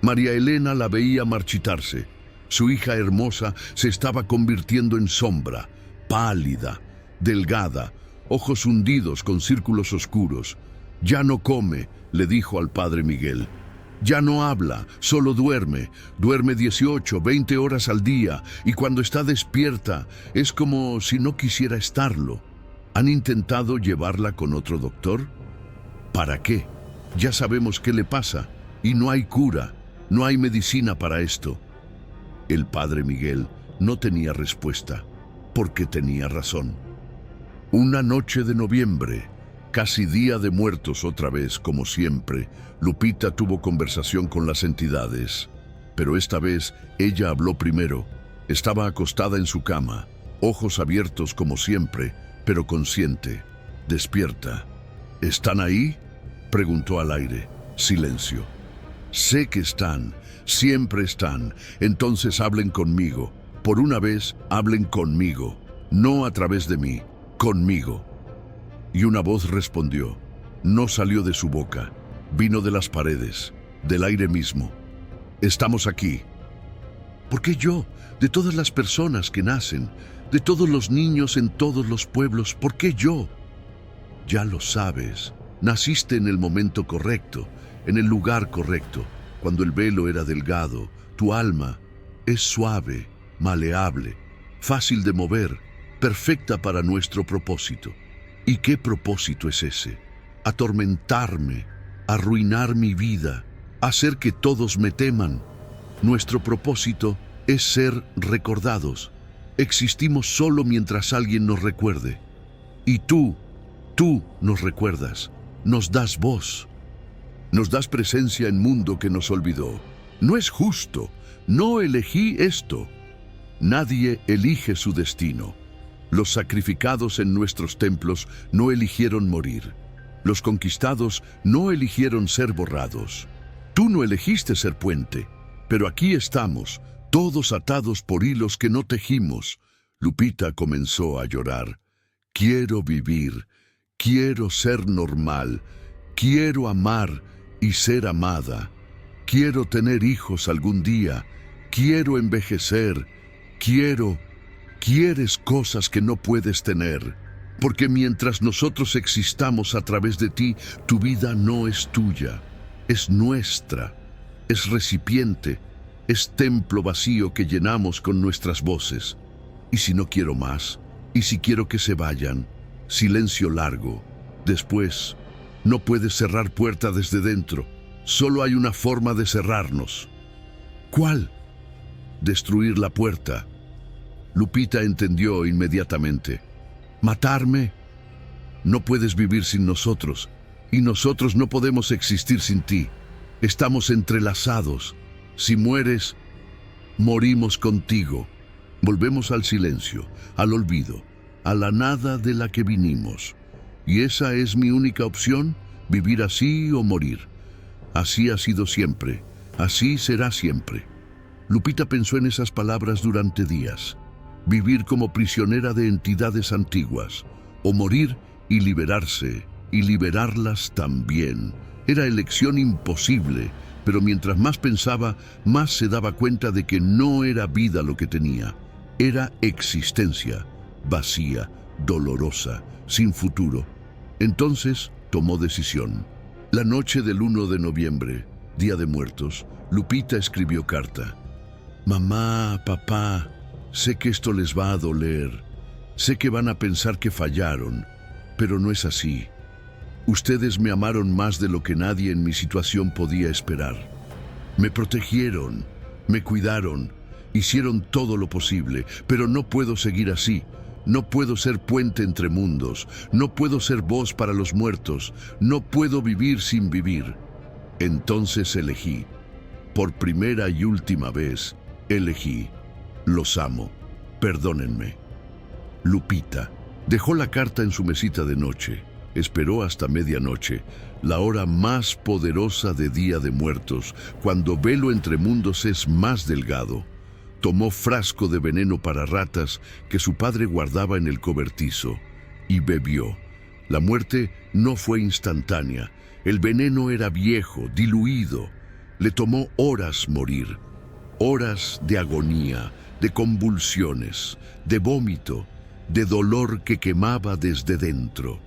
María Elena la veía marchitarse. Su hija hermosa se estaba convirtiendo en sombra, pálida, delgada, ojos hundidos con círculos oscuros. «Ya no come», le dijo al padre Miguel. «Ya no habla, solo duerme 18, 20 horas al día, y cuando está despierta es como si no quisiera estarlo». ¿Han intentado llevarla con otro doctor? ¿Para qué? Ya sabemos qué le pasa, y no hay cura, no hay medicina para esto. El padre Miguel no tenía respuesta, porque tenía razón. Una noche de noviembre, casi Día de Muertos otra vez, como siempre, Lupita tuvo conversación con las entidades. Pero esta vez ella habló primero. Estaba acostada en su cama, ojos abiertos como siempre, pero consciente, despierta. ¿Están ahí?, preguntó al aire. Silencio. «Sé que están, siempre están, entonces hablen conmigo. Por una vez, hablen conmigo, no a través de mí, conmigo». Y una voz respondió. No salió de su boca, vino de las paredes, del aire mismo. «Estamos aquí». ¿Por qué yo? De todas las personas que nacen, de todos los niños en todos los pueblos, ¿por qué yo? Ya lo sabes, naciste en el momento correcto, en el lugar correcto, cuando el velo era delgado. Tu alma es suave, maleable, fácil de mover, perfecta para nuestro propósito. ¿Y qué propósito es ese? Atormentarme, arruinar mi vida, hacer que todos me teman. Nuestro propósito es ser recordados. Existimos solo mientras alguien nos recuerde. Y tú nos recuerdas, nos das voz, nos das presencia en mundo que nos olvidó. No es justo, no elegí esto. Nadie elige su destino. Los sacrificados en nuestros templos no eligieron morir. Los conquistados no eligieron ser borrados. Tú no elegiste ser puente, pero aquí estamos, todos atados por hilos que no tejimos. Lupita comenzó a llorar. Quiero vivir, quiero ser normal, quiero amar y ser amada. Quiero tener hijos algún día, quiero envejecer, quieres cosas que no puedes tener. Porque mientras nosotros existamos a través de ti, tu vida no es tuya, es nuestra, es recipiente, es templo vacío que llenamos con nuestras voces. ¿Y si no quiero más? ¿Y si quiero que se vayan? Silencio largo. Después, no puedes cerrar puerta desde dentro. Solo hay una forma de cerrarnos. ¿Cuál? Destruir la puerta. Lupita entendió inmediatamente. ¿Matarme? No puedes vivir sin nosotros, y nosotros no podemos existir sin ti. Estamos entrelazados. Si mueres, morimos contigo. Volvemos al silencio, al olvido, a la nada de la que vinimos. Y esa es mi única opción, vivir así o morir. Así ha sido siempre, así será siempre. Lupita pensó en esas palabras durante días. Vivir como prisionera de entidades antiguas, o morir y liberarse, y liberarlas también. Era elección imposible, pero mientras más pensaba, más se daba cuenta de que no era vida lo que tenía. Era existencia, vacía, dolorosa, sin futuro. Entonces tomó decisión. La noche del 1 de noviembre, Día de Muertos, Lupita escribió carta. Mamá, papá, sé que esto les va a doler. Sé que van a pensar que fallaron, pero no es así. Ustedes me amaron más de lo que nadie en mi situación podía esperar. Me protegieron, me cuidaron, hicieron todo lo posible, pero no puedo seguir así. No puedo ser puente entre mundos, no puedo ser voz para los muertos, no puedo vivir sin vivir. Entonces elegí, por primera y última vez, elegí. Los amo, perdónenme. Lupita dejó la carta en su mesita de noche. Esperó hasta medianoche, la hora más poderosa de Día de Muertos, cuando velo entre mundos es más delgado. Tomó frasco de veneno para ratas que su padre guardaba en el cobertizo y bebió. La muerte no fue instantánea. El veneno era viejo, diluido. Le tomó horas morir. Horas de agonía, de convulsiones, de vómito, de dolor que quemaba desde dentro.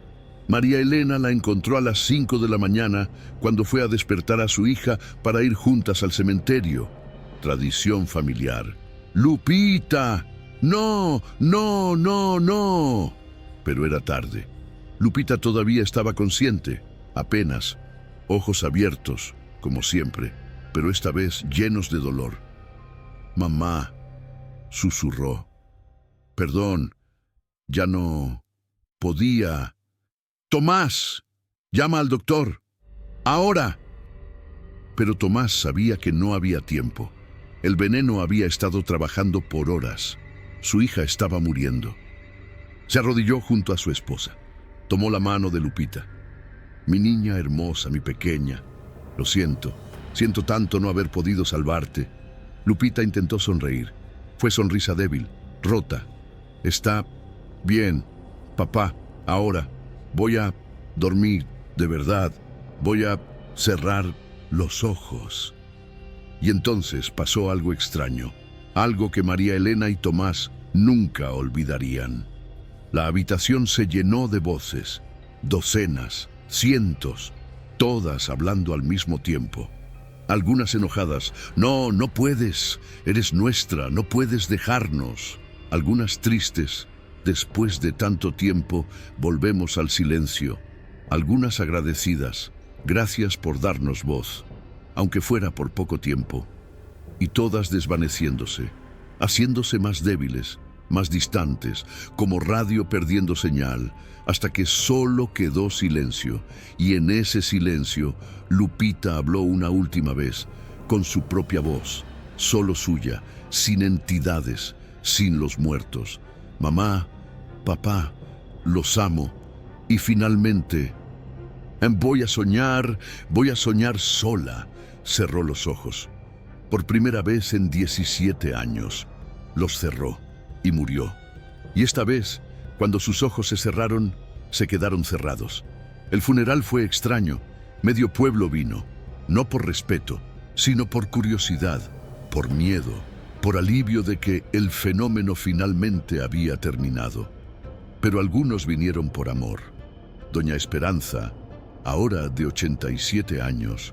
María Elena la encontró a las 5 de la mañana cuando fue a despertar a su hija para ir juntas al cementerio. Tradición familiar. ¡Lupita! ¡No, no, no, no! Pero era tarde. Lupita todavía estaba consciente, apenas, ojos abiertos, como siempre, pero esta vez llenos de dolor. Mamá, susurró. Perdón, ya no podía. Tomás, llama al doctor. Ahora. Pero Tomás sabía que no había tiempo. El veneno había estado trabajando por horas. Su hija estaba muriendo. Se arrodilló junto a su esposa. Tomó la mano de Lupita. Mi niña hermosa, mi pequeña. Lo siento. Siento tanto no haber podido salvarte. Lupita intentó sonreír. Fue sonrisa débil, rota. Está bien, papá. Ahora voy a dormir, de verdad. Voy a cerrar los ojos. Y entonces pasó algo extraño, algo que María Elena y Tomás nunca olvidarían. La habitación se llenó de voces, docenas, cientos, todas hablando al mismo tiempo. Algunas enojadas, no, no puedes, eres nuestra, no puedes dejarnos. Algunas tristes, después de tanto tiempo, volvemos al silencio. Algunas agradecidas, gracias por darnos voz, aunque fuera por poco tiempo. Y todas desvaneciéndose, haciéndose más débiles, más distantes, como radio perdiendo señal, hasta que solo quedó silencio. Y en ese silencio, Lupita habló una última vez, con su propia voz, solo suya, sin entidades, sin los muertos. Mamá, papá, los amo. Y finalmente, voy a soñar sola. Cerró los ojos. Por primera vez en 17 años, los cerró y murió. Y esta vez, cuando sus ojos se cerraron, se quedaron cerrados. El funeral fue extraño. Medio pueblo vino, no por respeto, sino por curiosidad, por miedo, por alivio de que el fenómeno finalmente había terminado. Pero algunos vinieron por amor. Doña Esperanza, ahora de 87 años,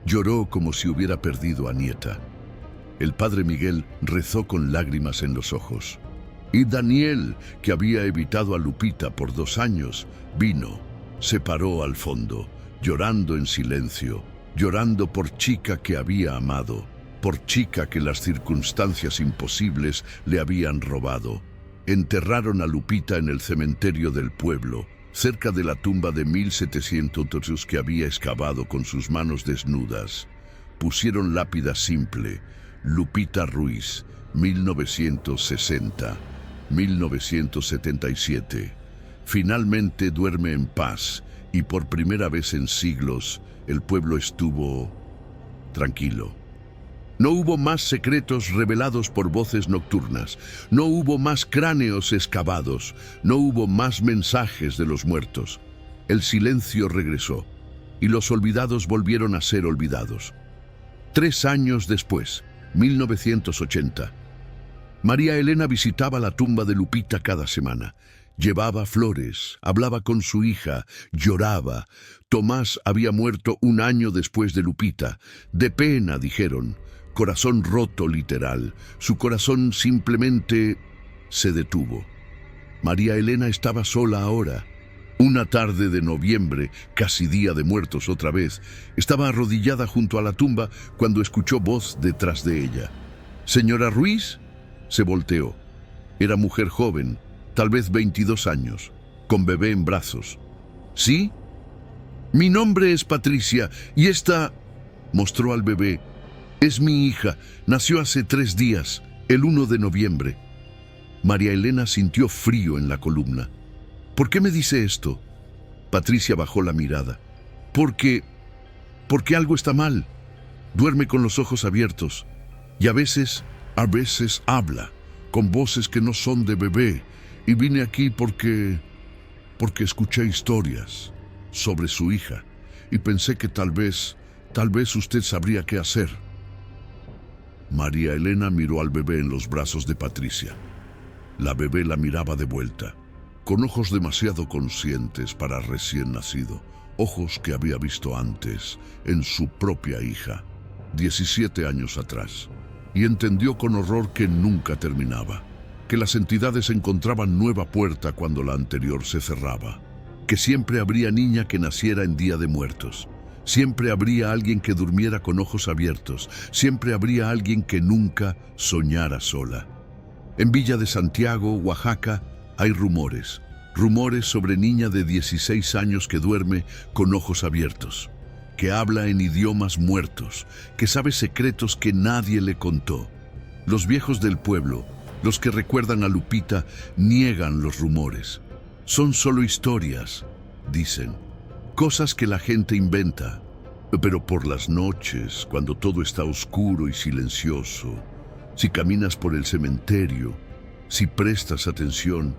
lloró como si hubiera perdido a nieta. El padre Miguel rezó con lágrimas en los ojos. Y Daniel, que había evitado a Lupita por 2 años, vino, se paró al fondo, llorando en silencio, llorando por chica que había amado. por chica que las circunstancias imposibles le habían robado. Enterraron a Lupita en el cementerio del pueblo, cerca de la tumba de 1700 que había excavado con sus manos desnudas. Pusieron lápida simple, Lupita Ruiz, 1960-1977. Finalmente duerme en paz y por primera vez en siglos el pueblo estuvo tranquilo. No hubo más secretos revelados por voces nocturnas, no hubo más cráneos excavados, no hubo más mensajes de los muertos. El silencio regresó y los olvidados volvieron a ser olvidados. 3 años después, 1980, María Elena visitaba la tumba de Lupita cada semana. Llevaba flores, hablaba con su hija, lloraba. Tomás había muerto 1 año después de Lupita. De pena, dijeron. Corazón roto, literal. Su corazón simplemente se detuvo. María Elena estaba sola ahora. Una tarde de noviembre, casi Día de Muertos otra vez, estaba arrodillada junto a la tumba cuando escuchó voz detrás de ella. «¿Señora Ruiz?» Se volteó. Era mujer joven, tal vez 22 años, con bebé en brazos. «¿Sí? Mi nombre es Patricia y esta...» mostró al bebé. «Es mi hija, nació hace 3 días, el 1 de noviembre». María Elena sintió frío en la columna. «¿Por qué me dice esto?» Patricia bajó la mirada. Porque algo está mal. Duerme con los ojos abiertos y a veces habla, con voces que no son de bebé. Y vine aquí porque escuché historias sobre su hija y pensé que tal vez usted sabría qué hacer». María Elena miró al bebé en los brazos de Patricia. La bebé la miraba de vuelta, con ojos demasiado conscientes para recién nacido, ojos que había visto antes en su propia hija, 17 años atrás, y entendió con horror que nunca terminaba, que las entidades encontraban nueva puerta cuando la anterior se cerraba, que siempre habría niña que naciera en Día de Muertos. Siempre habría alguien que durmiera con ojos abiertos. Siempre habría alguien que nunca soñara sola. En Villa de Santiago, Oaxaca, hay rumores sobre niña de 16 años que duerme con ojos abiertos, que habla en idiomas muertos, que sabe secretos que nadie le contó. Los viejos del pueblo, los que recuerdan a Lupita, niegan los rumores. Son solo historias, dicen. Cosas que la gente inventa, pero por las noches, cuando todo está oscuro y silencioso, si caminas por el cementerio, si prestas atención,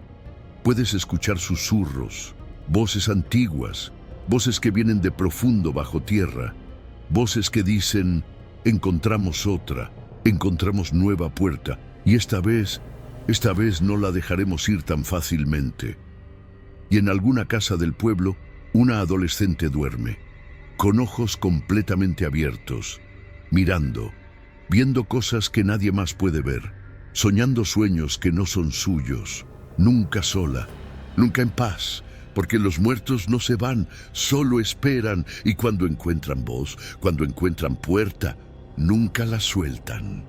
puedes escuchar susurros, voces antiguas, voces que vienen de profundo bajo tierra, voces que dicen, encontramos otra, encontramos nueva puerta, y esta vez no la dejaremos ir tan fácilmente. Y en alguna casa del pueblo, una adolescente duerme, con ojos completamente abiertos, mirando, viendo cosas que nadie más puede ver, soñando sueños que no son suyos, nunca sola, nunca en paz, porque los muertos no se van, solo esperan, y cuando encuentran voz, cuando encuentran puerta, nunca la sueltan.